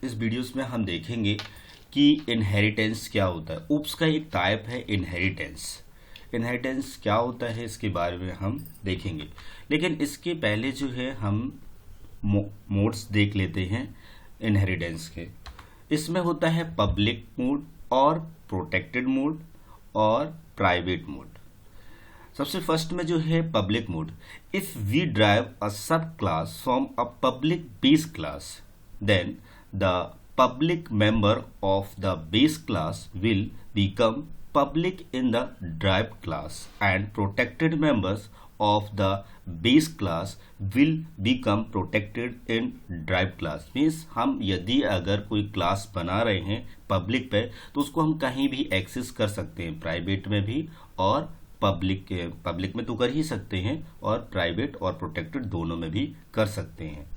इस वीडियोस में हम देखेंगे कि इनहेरिटेंस क्या होता है। उप्स का एक टाइप है इनहेरिटेंस। इनहेरिटेंस क्या होता है इसके बारे में हम देखेंगे, लेकिन इसके पहले जो है हम मोड्स देख लेते हैं इनहेरिटेंस के। इसमें होता है पब्लिक मोड और प्रोटेक्टेड मोड और प्राइवेट मोड। सबसे फर्स्ट में जो है public mode, if we drive a subclass from a public base class, then the public member of the base class will become public in the derived class and protected members of the base class will become protected in derived class। Means हम यदि अगर कोई class बना रहे हैं public पे तो उसको हम कहीं भी एक्सेस कर सकते हैं, प्राइवेट में भी और पब्लिक में तो कर ही सकते हैं और प्राइवेट और प्रोटेक्टेड दोनों में भी कर सकते हैं।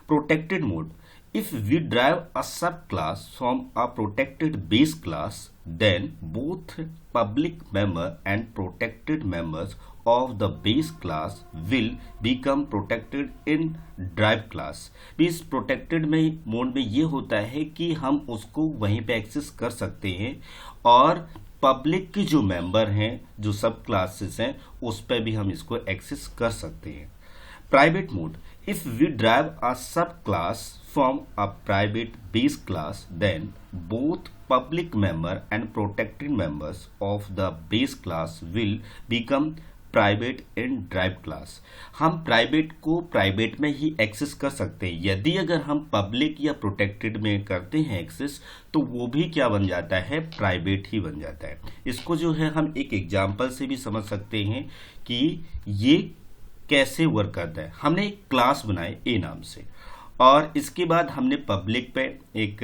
Protected mode, if we drive a subclass from a protected base class, then both public member and protected members of the base class will become protected in derived class। इस protected में mode में ये होता है कि हम उसको वहीं पे एक्सेस कर सकते हैं और पब्लिक के जो मेंबर हैं, जो सब क्लासेस हैं, उस पर भी हम इसको एक्सेस कर सकते हैं। Private mode, if we drive a subclass from a private base class, then both public member and protected members of the base class will become private in drive class. हम प्राइवेट को private में ही access कर सकते हैं। यदि अगर हम public या प्रोटेक्टेड में करते हैं एक्सेस तो वो भी क्या बन जाता है, प्राइवेट ही बन जाता है। इसको जो है हम एक एग्जाम्पल से भी समझ सकते हैं कि ये कैसे वर्क करता है। हमने एक क्लास बनाए ए नाम से और इसके बाद हमने पब्लिक पे एक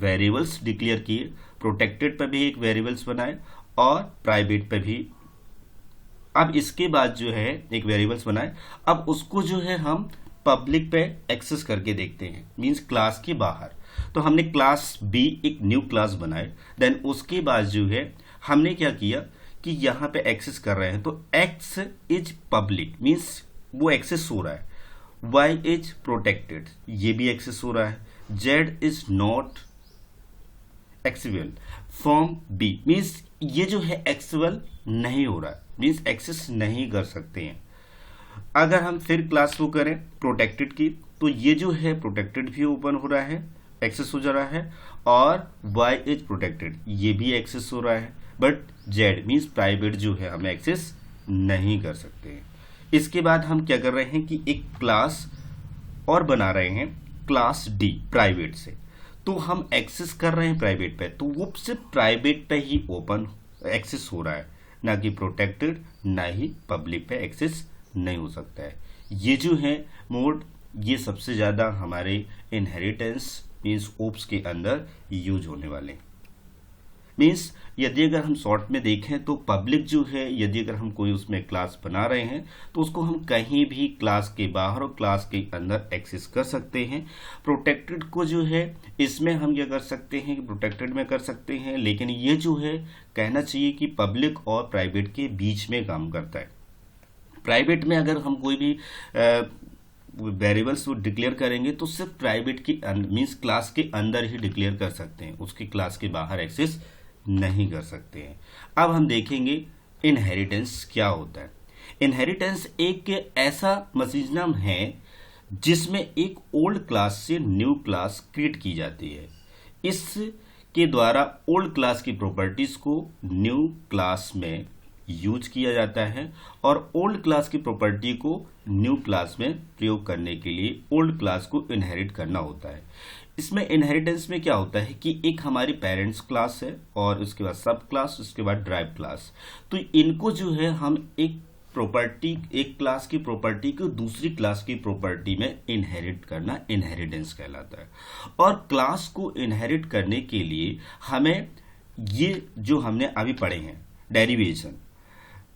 वेरिएबल्स डिक्लेयर किए, प्रोटेक्टेड पे भी एक वेरिएबल्स बनाए और प्राइवेट पे भी। अब इसके बाद जो है एक वेरिएबल्स बनाए, अब उसको जो है हम पब्लिक पे एक्सेस करके देखते हैं, मींस क्लास के बाहर। तो हमने क्लास बी एक न्यू क्लास बनाए, देन उसके बाद जो है हमने क्या किया कि यहाँ पे एक्सेस कर रहे हैं तो एक्स इज पब्लिक मींस वो एक्सेस हो रहा है, वाई इज प्रोटेक्टेड ये भी एक्सेस हो रहा है, Z is not accessible from B means ये जो है एक्सेसिबल नहीं हो रहा है, मींस एक्सेस नहीं कर सकते हैं। अगर हम फिर क्लास को करें प्रोटेक्टेड की तो ये जो है प्रोटेक्टेड भी ओपन हो रहा है, एक्सेस हो जा रहा है और वाई इज प्रोटेक्टेड ये भी एक्सेस हो रहा है, बट जेड मीन्स प्राइवेट जो है हम एक्सेस नहीं कर सकते हैं। इसके बाद हम क्या कर रहे हैं कि एक क्लास और बना रहे हैं क्लास डी प्राइवेट से, तो हम एक्सेस कर रहे हैं प्राइवेट पे तो वो सिर्फ प्राइवेट पे ही ओपन एक्सेस हो रहा है, ना कि प्रोटेक्टेड ना ही पब्लिक पे एक्सेस नहीं हो सकता है। ये जो है मोड ये सबसे ज़्यादा हमारे इनहेरिटेंस मीन्स ओप्स के अंदर यूज होने वाले हैं। मीन्स यदि अगर हम शॉर्ट में देखें तो पब्लिक जो है यदि अगर हम कोई उसमें क्लास बना रहे हैं तो उसको हम कहीं भी क्लास के बाहर और क्लास के अंदर एक्सेस कर सकते हैं। प्रोटेक्टेड को जो है इसमें हम क्या कर सकते हैं कि प्रोटेक्टेड में कर सकते हैं, लेकिन ये जो है कहना चाहिए कि पब्लिक और प्राइवेट के बीच में काम करता है। प्राइवेट में अगर हम कोई भी वेरिएबल्स वो डिक्लेयर करेंगे तो सिर्फ प्राइवेट की मीन्स क्लास के अंदर ही डिक्लेयर कर सकते हैं, उसकी क्लास के बाहर एक्सेस नहीं कर सकते हैं। अब हम देखेंगे इनहेरिटेंस क्या होता है। इनहेरिटेंस एक ऐसा मैकेनिज्म है जिसमें एक ओल्ड क्लास से न्यू क्लास क्रिएट की जाती है। इसके द्वारा ओल्ड क्लास की प्रॉपर्टीज को न्यू क्लास में यूज किया जाता है और ओल्ड क्लास की प्रॉपर्टी को न्यू क्लास में प्रयोग करने के लिए ओल्ड क्लास को इनहेरिट करना होता है। इसमें इनहेरिटेंस में क्या होता है कि एक हमारी पेरेंट्स क्लास है और उसके बाद सब क्लास, उसके बाद ड्राइव क्लास, तो इनको जो है हम एक प्रॉपर्टी एक क्लास की प्रॉपर्टी को दूसरी क्लास की प्रॉपर्टी में इनहेरिट करना इनहेरिटेंस कहलाता है। और क्लास को इनहेरिट करने के लिए हमें ये जो हमने अभी पढ़े हैं डेरिवेशन,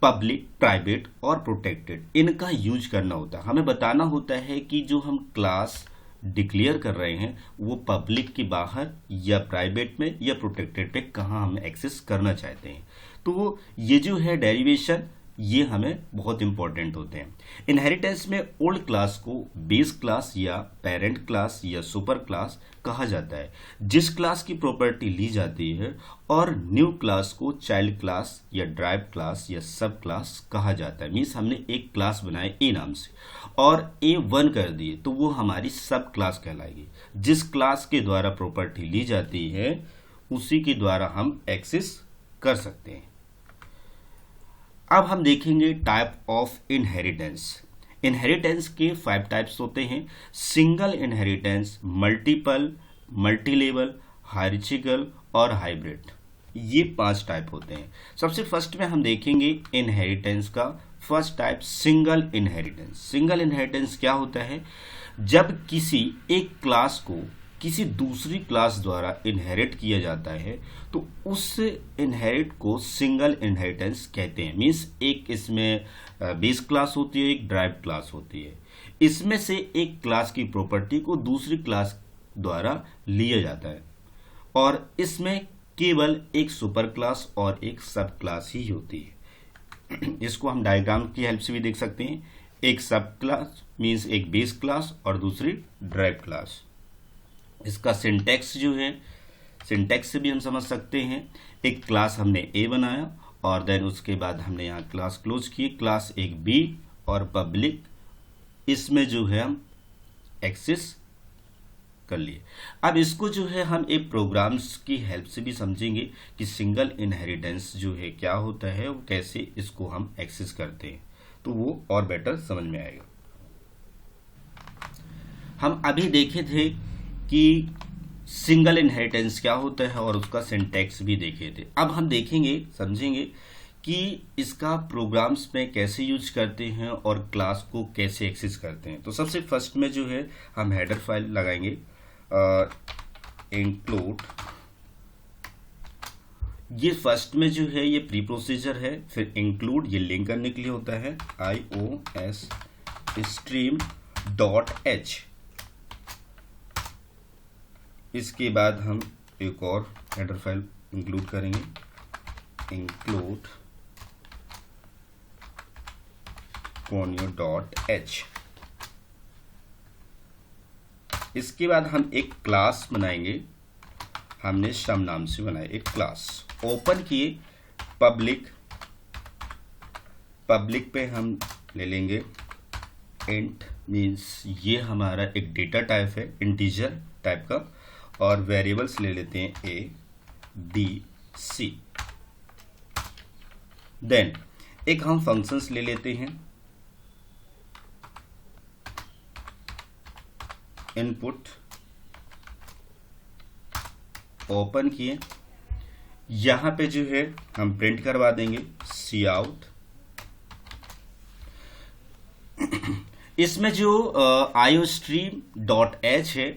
पब्लिक, प्राइवेट और प्रोटेक्टेड, इनका यूज करना होता है। हमें बताना होता है कि जो हम क्लास डिक्लेयर कर रहे हैं वो पब्लिक के बाहर या प्राइवेट में या प्रोटेक्टेड पे कहाँ हम एक्सेस करना चाहते हैं। तो ये जो है डेरिवेशन ये हमें बहुत इंपॉर्टेंट होते हैं। इनहेरिटेंस में ओल्ड क्लास को बेस क्लास या पेरेंट क्लास या सुपर क्लास कहा जाता है, जिस क्लास की प्रॉपर्टी ली जाती है, और न्यू क्लास को चाइल्ड क्लास या ड्राइव क्लास या सब क्लास कहा जाता है। मीन्स हमने एक क्लास बनाए ए नाम से और A1 कर दिए तो वो हमारी सब क्लास कहलाएगी। जिस क्लास के द्वारा प्रॉपर्टी ली जाती है उसी के द्वारा हम एक्सेस कर सकते हैं। अब हम देखेंगे टाइप ऑफ इनहेरिटेंस। इनहेरिटेंस के 5 टाइप्स होते हैं: सिंगल इनहेरिटेंस, मल्टीपल, मल्टीलेवल, हायरार्चिकल और हाइब्रिड। ये 5 टाइप होते हैं। सबसे फर्स्ट में हम देखेंगे इनहेरिटेंस का first type, single inheritance. Single inheritance क्या होता है? जब किसी एक क्लास को किसी दूसरी क्लास द्वारा इनहेरिट किया जाता है तो उस इनहेरिट को सिंगल इनहेरिटेंस कहते हैं। मीन्स एक इसमें बेस क्लास होती है, एक ड्राइव क्लास होती है। इसमें से एक क्लास की प्रॉपर्टी को दूसरी क्लास द्वारा लिया जाता है और इसमें केवल एक सुपर क्लास और एक सब क्लास ही होती है। इसको हम डायग्राम की हेल्प से भी देख सकते हैं। एक सब क्लास मीन्स एक बेस क्लास और दूसरी ड्राइव क्लास। इसका सिंटैक्स जो है, सिंटैक्स से भी हम समझ सकते हैं। एक क्लास हमने ए बनाया और देन उसके बाद हमने यहाँ क्लास क्लोज की, क्लास एक बी और पब्लिक, इसमें जो है हम एक्सेस कर लिए। अब इसको जो है हम एक प्रोग्राम्स की हेल्प से भी समझेंगे कि सिंगल इनहेरिटेंस जो है क्या होता है, वो कैसे इसको हम एक्सेस करते हैं, तो वो और बेटर समझ में आएगा। हम अभी देखे थे कि सिंगल इनहेरिटेंस क्या होता है और उसका सिंटैक्स भी देखे थे। अब हम देखेंगे, समझेंगे कि इसका प्रोग्राम्स में कैसे यूज करते हैं और क्लास को कैसे एक्सेस करते हैं। तो सबसे फर्स्ट में जो है हम हेडर फाइल लगाएंगे, इंक्लूड। ये फर्स्ट में जो है ये प्री प्रोसीजर है। फिर इंक्लूड ये लिंक करने के लिए होता है, iOS stream.h। इसके बाद हम एक और हेडर फाइल इंक्लूड करेंगे, इंक्लूड conio.h। इसके बाद हम एक क्लास बनाएंगे, हमने सम नाम से बनाया एक क्लास। ओपन किए, पब्लिक पे हम ले लेंगे इंट, मीन्स ये हमारा एक डेटा टाइप है, इंटीजर टाइप का, और वेरिएबल्स ले लेते हैं A, B, C। देन एक हम फंक्शंस ले लेते हैं, इनपुट, ओपन किए, यहां पे जो है हम प्रिंट करवा देंगे Cout। इसमें जो iostream.h है,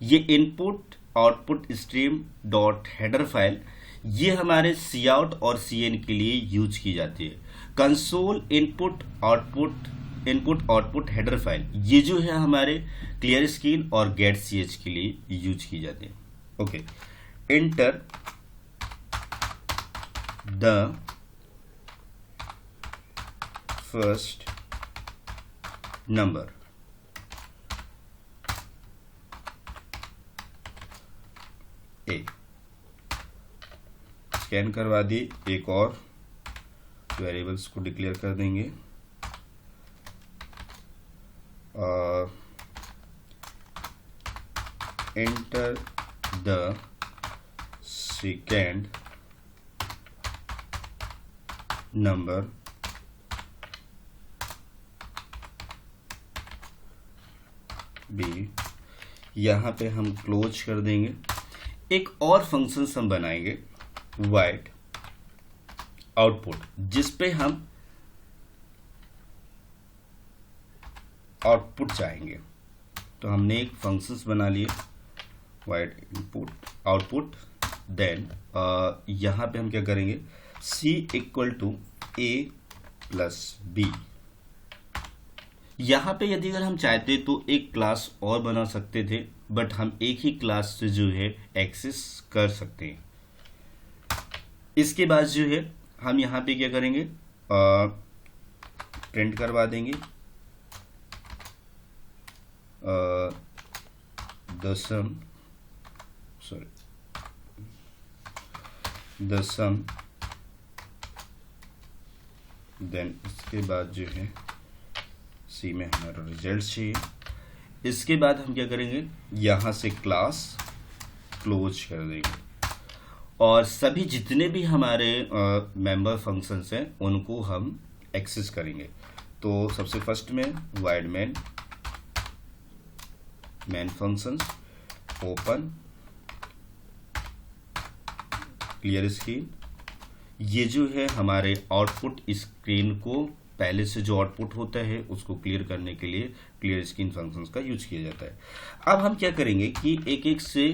ये input output stream dot header file, ये हमारे Cout और Cin के लिए यूज की जाती है। Console input output header file, ये जो है हमारे क्लियर स्क्रीन और गेट ch के लिए यूज की जाती है। Okay, enter the first number. A scan करवा दिए। एक और वेरिएबल्स को डिक्लेयर कर देंगे, enter the second number B. यहां पे हम क्लोज कर देंगे। एक और फंक्शन हम बनाएंगे, वाइड आउटपुट, जिस पे हम आउटपुट चाहेंगे। तो हमने एक फंक्शंस बना लिए, वाइड इनपुट आउटपुट। देन यहां पे हम क्या करेंगे, C equal to A plus B। यहाँ पे यदि अगर हम चाहते तो एक क्लास और बना सकते थे, बट हम एक ही क्लास से जो है एक्सेस कर सकते हैं। इसके बाद जो है हम यहाँ पे क्या करेंगे, प्रिंट करवा देंगे द सम देन इसके बाद जो है सी में हमारा रिजल्ट चाहिए। इसके बाद हम क्या करेंगे, यहाँ से क्लास क्लोज कर देंगे और सभी जितने भी हमारे मेंबर फंक्शंस हैं उनको हम एक्सेस करेंगे। तो सबसे फर्स्ट में wide main functions open clear screen. ये जो है हमारे आउटपुट स्क्रीन को पहले से जो आउटपुट होता है उसको क्लियर करने के लिए क्लियर स्क्रीन फंक्शंस का यूज किया जाता है। अब हम क्या करेंगे कि एक एक से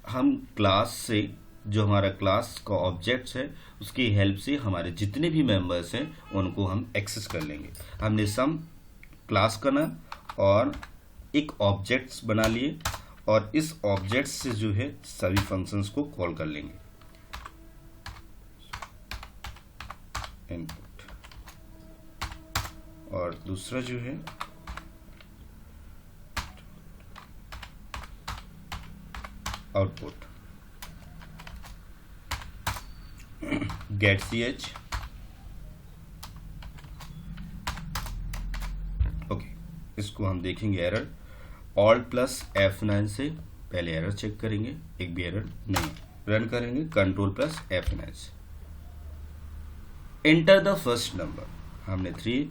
हम क्लास से जो हमारा क्लास का ऑब्जेक्ट्स है उसकी हेल्प से हमारे जितने भी मेंबर्स हैं उनको हम एक्सेस कर लेंगे। हमने सम क्लास का नाम और एक ऑब्जेक्ट्स बना लिए और इस ऑब्जेक्ट्स से जो है सभी फंक्शंस को कॉल कर लेंगे। इनपुट और दूसरा जो है आउटपुट गेट ch। ओके, इसको हम देखेंगे एरर Alt + F9 से पहले एरर चेक करेंगे, एक भी एरर नहीं। रन करेंगे Ctrl + F9 से। एंटर द फर्स्ट नंबर, हमने 3,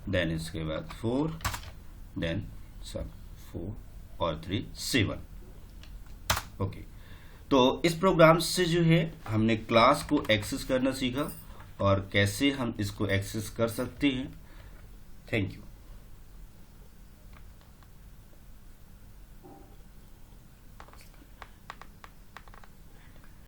देन इसके बाद 4, देन सब 4 और 3 7। ओके, तो इस प्रोग्राम से जो है हमने क्लास को एक्सेस करना सीखा और कैसे हम इसको एक्सेस कर सकते हैं। Thank you.